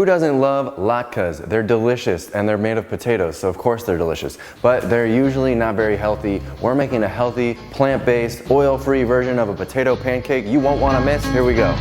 Who doesn't love latkes? They're delicious and they're made of potatoes, so of course they're delicious. But they're usually not very healthy. We're making a healthy, plant-based, oil-free version of a potato pancake you won't want to miss. Here we go.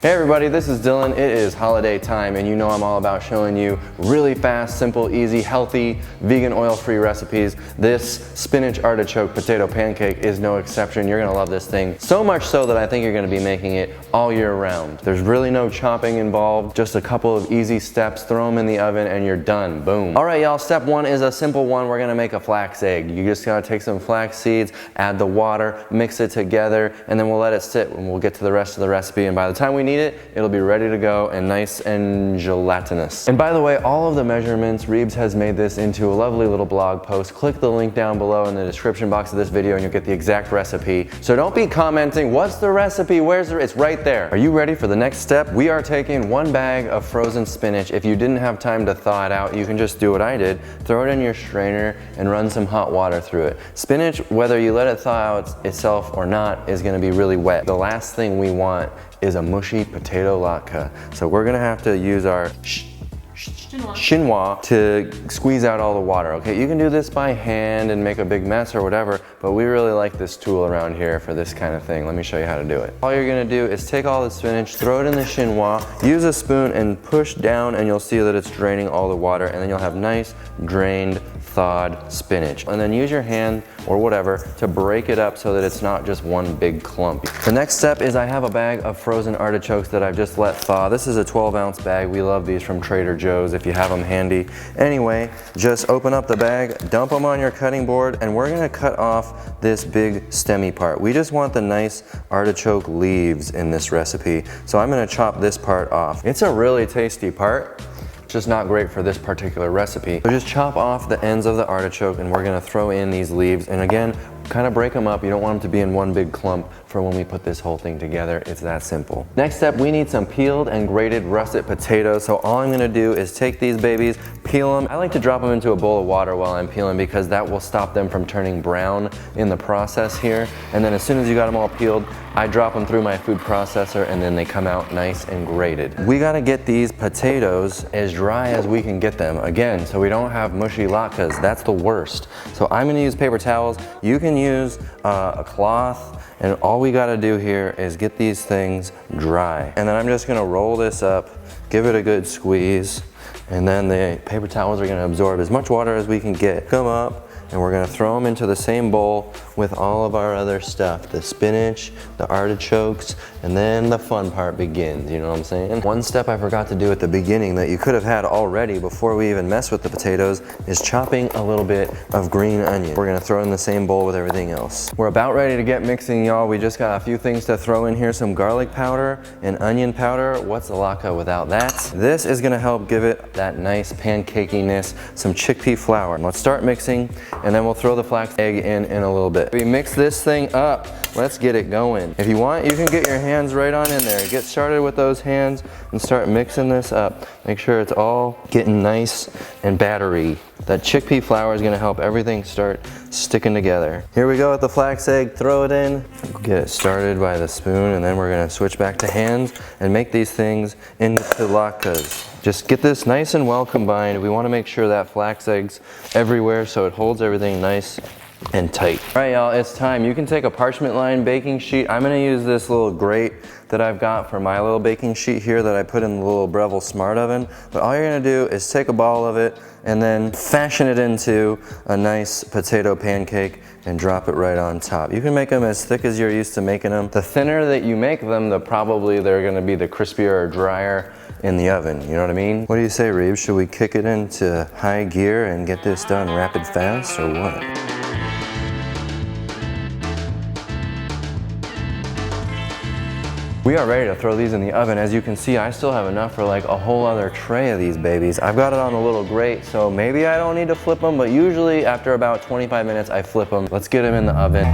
Hey everybody, this is Dylan. It is holiday time and you know I'm all about showing you really fast, simple, easy, healthy, vegan oil-free recipes. This spinach artichoke potato pancake is no exception. You're gonna love this thing. So much so that I think you're gonna be making it all year round. There's really no chopping involved, just a couple of easy steps, throw them in the oven and you're done, boom. All right y'all, step one is a simple one. We're gonna make a flax egg. You just gotta take some flax seeds, add the water, mix it together, and then we'll let it sit and we'll get to the rest of the recipe. And by the time we need it, it'll be ready to go and nice and gelatinous. And by the way, all of the measurements, Reebs has made this into a lovely little blog post. Click the link down below in the description box of this video and you'll get the exact recipe. So don't be commenting, what's the recipe, where's the, it's right there. Are you ready for the next step? We are taking 1 bag of frozen spinach. If you didn't have time to thaw it out, you can just do what I did. Throw it in your strainer and run some hot water through it. Spinach, whether you let it thaw out itself or not, is gonna be really wet. The last thing we want is a mushy potato latke. So we're gonna have to use our chinois to squeeze out all the water, okay? You can do this by hand and make a big mess or whatever, but we really like this tool around here for this kind of thing. Let me show you how to do it. All you're gonna do is take all the spinach, throw it in the chinois, use a spoon and push down and you'll see that it's draining all the water and then you'll have nice, drained, thawed spinach. And then use your hand or whatever to break it up so that it's not just one big clump. The next step is I have a bag of frozen artichokes that I've just let thaw. This is a 12-ounce bag. We love these from Trader Joe's if you have them handy. Anyway, just open up the bag, dump them on your cutting board, and we're gonna cut off this big stemmy part. We just want the nice artichoke leaves in this recipe. So I'm gonna chop this part off. It's a really tasty part. Just not great for this particular recipe. So just chop off the ends of the artichoke and we're gonna throw in these leaves. And again, kind of break them up. You don't want them to be in one big clump for when we put this whole thing together. It's that simple. Next step, we need some peeled and grated russet potatoes. So all I'm gonna do is take these babies, peel them. I like to drop them into a bowl of water while I'm peeling because that will stop them from turning brown in the process here. And then as soon as you got them all peeled, I drop them through my food processor and then they come out nice and grated. We gotta get these potatoes as dry as we can get them. Again, so we don't have mushy latkes. That's the worst. So I'm gonna use paper towels. You can use a cloth, and all we gotta do here is get these things dry. And then I'm just gonna roll this up, give it a good squeeze, and then the paper towels are gonna absorb as much water as we can get. Come up, and we're gonna throw them into the same bowl with all of our other stuff, the spinach, the artichokes, and then the fun part begins, you know what I'm saying? One step I forgot to do at the beginning that you could have had already before we even mess with the potatoes is chopping a little bit of green onion. We're gonna throw it in the same bowl with everything else. We're about ready to get mixing, y'all. We just got a few things to throw in here, some garlic powder and onion powder. What's a latke without that? This is gonna help give it that nice pancakiness, some chickpea flour. Let's start mixing, and then we'll throw the flax egg in a little bit. We mix this thing up. Let's get it going. If you want, you can get your hands right on in there. Get started with those hands and start mixing this up. Make sure it's all getting nice and battery. That chickpea flour is gonna help everything start sticking together. Here we go with the flax egg, throw it in. Get it started by the spoon and then we're gonna switch back to hands and make these things into latkes. Just get this nice and well combined. We wanna make sure that flax egg's everywhere so it holds everything nice and tight. All right, y'all, it's time. You can take a parchment lined baking sheet. I'm gonna use this little grate that I've got for my little baking sheet here that I put in the little Breville Smart Oven. But all you're gonna do is take a ball of it and then fashion it into a nice potato pancake and drop it right on top. You can make them as thick as you're used to making them. The thinner that you make them, the probably they're gonna be the crispier or drier in the oven, you know what I mean? What do you say, Reeves? Should we kick it into high gear and get this done rapid fast or what? We are ready to throw these in the oven. As you can see, I still have enough for like a whole other tray of these babies. I've got it on the little grate, so maybe I don't need to flip them, but usually after about 25 minutes, I flip them. Let's get them in the oven.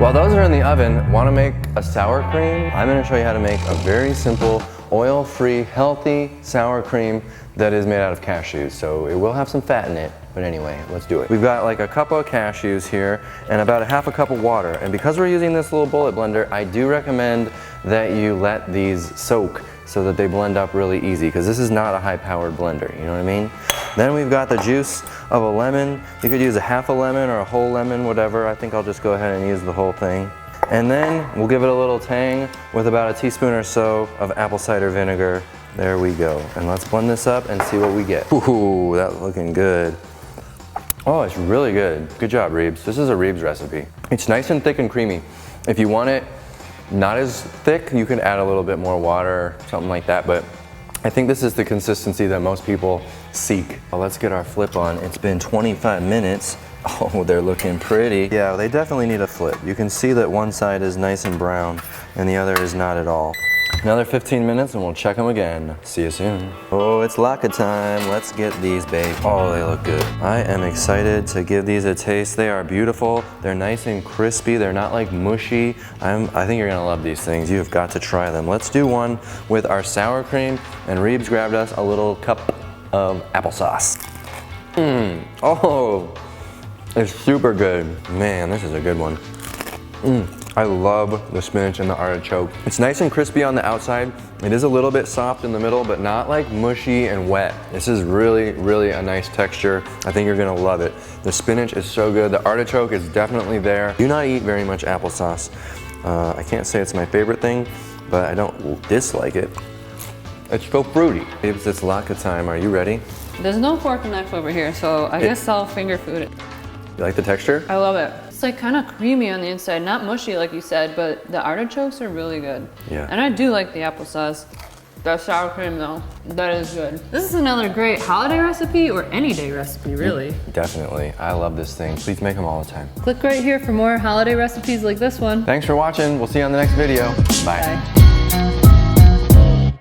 While those are in the oven, wanna make a sour cream? I'm gonna show you how to make a very simple, oil-free, healthy sour cream that is made out of cashews. So it will have some fat in it, but anyway, let's do it. We've got like a cup of cashews here and about a half a cup of water. And because we're using this little bullet blender, I do recommend that you let these soak so that they blend up really easy, because this is not a high-powered blender, you know what I mean? Then we've got the juice of a lemon. You could use a half a lemon or a whole lemon, whatever. I think I'll just go ahead and use the whole thing. And then we'll give it a little tang with about a teaspoon or so of apple cider vinegar. There we go. And let's blend this up and see what we get. Ooh, that's looking good. Oh, it's really good. Good job, Reebs. This is a Reebs recipe. It's nice and thick and creamy. If you want it not as thick, you can add a little bit more water, something like that, but I think this is the consistency that most people seek. Well, let's get our flip on. It's been 25 minutes. Oh, they're looking pretty. Yeah, they definitely need a flip. You can see that one side is nice and brown and the other is not at all. Another 15 minutes and we'll check them again. See you soon. Oh, it's latke time. Let's get these, babe. Oh, they look good. I am excited to give these a taste. They are beautiful. They're nice and crispy. They're not like mushy. I think you're gonna love these things. You have got to try them. Let's do one with our sour cream, and Reebs grabbed us a little cup of applesauce. Oh, it's super good. Man, this is a good one. I love the spinach and the artichoke. It's nice and crispy on the outside. It is a little bit soft in the middle, but not like mushy and wet. This is really, really a nice texture. I think you're gonna love it. The spinach is so good. The artichoke is definitely there. Do not eat very much applesauce. I can't say it's my favorite thing, but I don't dislike it. It's so fruity. It's latke time. Are you ready? There's no fork and knife over here, so I guess I'll finger food it. You like the texture? I love it. It's like kind of creamy on the inside, not mushy like you said, but the artichokes are really good. Yeah. And I do like the applesauce. The sour cream though, that is good. This is another great holiday recipe or any day recipe, really. Definitely. I love this thing. Please make them all the time. Click right here for more holiday recipes like this one. Thanks for watching. We'll see you on the next video. Bye. Bye.